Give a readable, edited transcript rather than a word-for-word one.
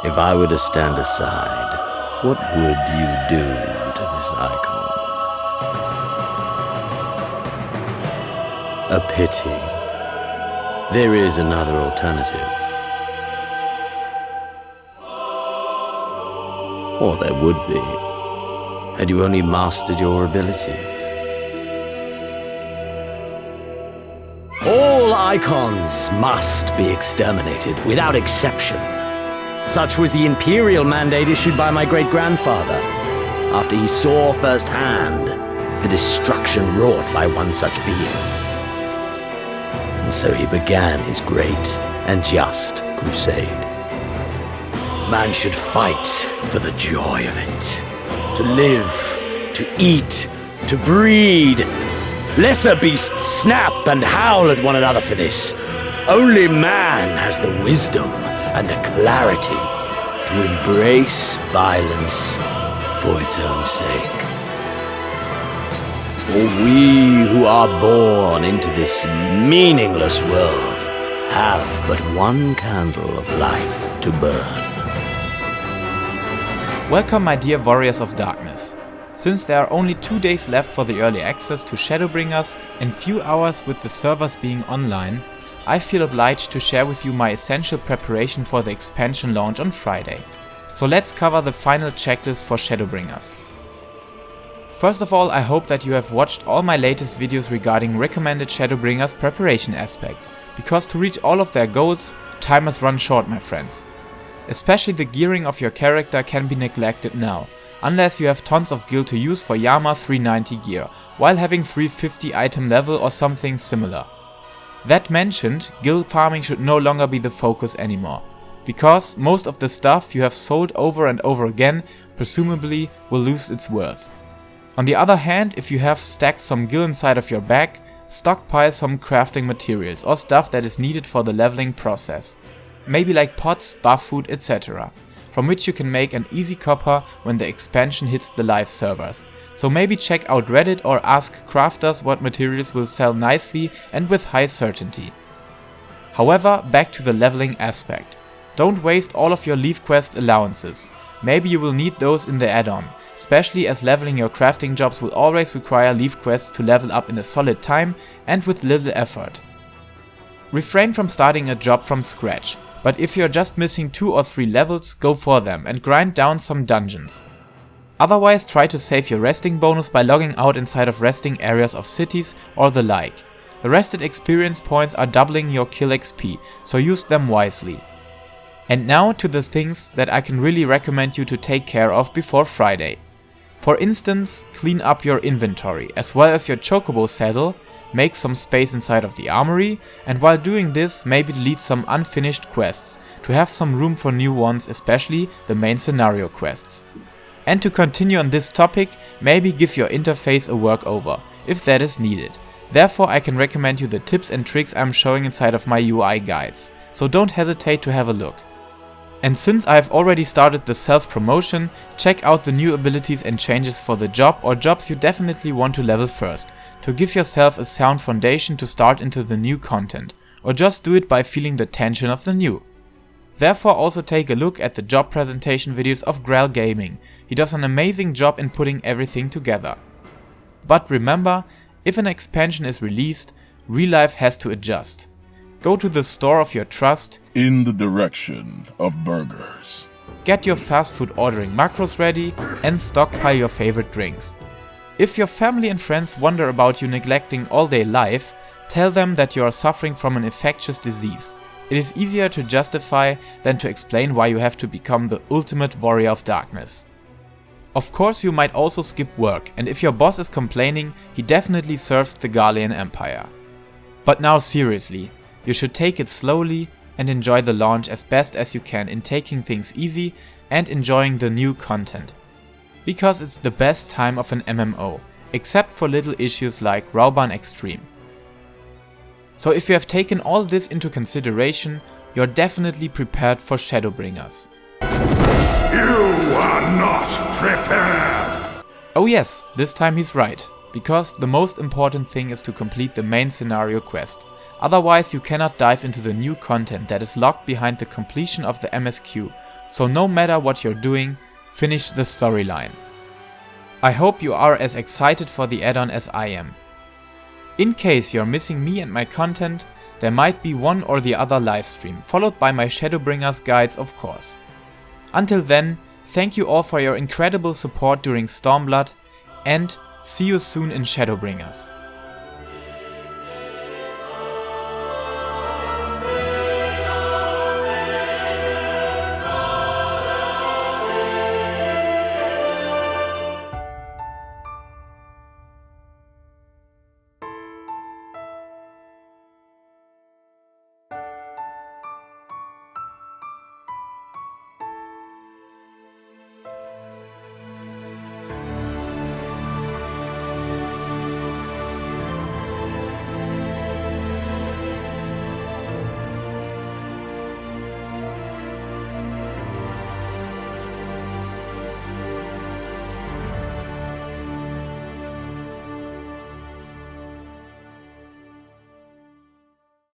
If I were to stand aside, what would you do to this icon? A pity. There is another alternative. Or there would be, had you only mastered your abilities. All icons must be exterminated, without exception. Such was the imperial mandate issued by my great-grandfather, after he saw firsthand the destruction wrought by one such being. And so he began his great and just crusade. Man should fight for the joy of it. To live, to eat, to breed. Lesser beasts snap and howl at one another for this. Only man has the wisdom and the clarity to embrace violence for its own sake. For we who are born into this meaningless world have but one candle of life to burn. Welcome, my dear Warriors of Darkness. Since there are only 2 days left for the early access to Shadowbringers and few hours with the servers being online, I feel obliged to share with you my essential preparation for the expansion launch on Friday. So let's cover the final checklist for Shadowbringers. First of all, I hope that you have watched all my latest videos regarding recommended Shadowbringers preparation aspects, because to reach all of their goals, time has run short, my friends. Especially the gearing of your character can be neglected now, unless you have tons of gil to use for Yama 390 gear, while having 350 item level or something similar. That mentioned, Gil-Farming should no longer be the focus anymore, because most of the stuff you have sold over and over again presumably will lose its worth. On the other hand, if you have stacked some gil inside of your bag, stockpile some crafting materials or stuff that is needed for the leveling process. Maybe like pots, buff food, etc. From which you can make an easy copper when the expansion hits the live servers. So maybe check out Reddit or ask crafters what materials will sell nicely and with high certainty. However, back to the leveling aspect. Don't waste all of your leaf quest allowances. Maybe you will need those in the add-on, especially as leveling your crafting jobs will always require leaf quests to level up in a solid time and with little effort. Refrain from starting a job from scratch, but if you're just missing 2 or 3 levels, go for them and grind down some dungeons. Otherwise, try to save your resting bonus by logging out inside of resting areas of cities or the like. The rested experience points are doubling your kill XP, so use them wisely. And now to the things that I can really recommend you to take care of before Friday. For instance, clean up your inventory, as well as your chocobo saddle, make some space inside of the armory, and while doing this, maybe delete some unfinished quests, to have some room for new ones, especially the main scenario quests. And to continue on this topic, maybe give your interface a workover, if that is needed. Therefore, I can recommend you the tips and tricks I'm showing inside of my UI guides, so don't hesitate to have a look. And since I've already started the self-promotion, check out the new abilities and changes for the job or jobs you definitely want to level first, to give yourself a sound foundation to start into the new content, or just do it by feeling the tension of the new. Therefore also take a look at the job presentation videos of Grell Gaming. He does an amazing job in putting everything together. But remember, if an expansion is released, real life has to adjust. Go to the store of your trust, in the direction of burgers. Get your fast food ordering macros ready and stockpile your favorite drinks. If your family and friends wonder about you neglecting all-day life, tell them that you are suffering from an infectious disease. It is easier to justify than to explain why you have to become the ultimate warrior of darkness. Of course, you might also skip work, and if your boss is complaining, he definitely serves the Garlean Empire. But now seriously, you should take it slowly and enjoy the launch as best as you can in taking things easy and enjoying the new content. Because it's the best time of an MMO, except for little issues like Rauban Extreme. So if you have taken all this into consideration, you're definitely prepared for Shadowbringers. You are not prepared! Oh yes, this time he's right, because the most important thing is to complete the main scenario quest. Otherwise you cannot dive into the new content that is locked behind the completion of the MSQ, so no matter what you're doing, finish the storyline. I hope you are as excited for the add-on as I am. In case you're missing me and my content, there might be one or the other livestream, followed by my Shadowbringers guides of course. Until then, thank you all for your incredible support during Stormblood, and see you soon in Shadowbringers.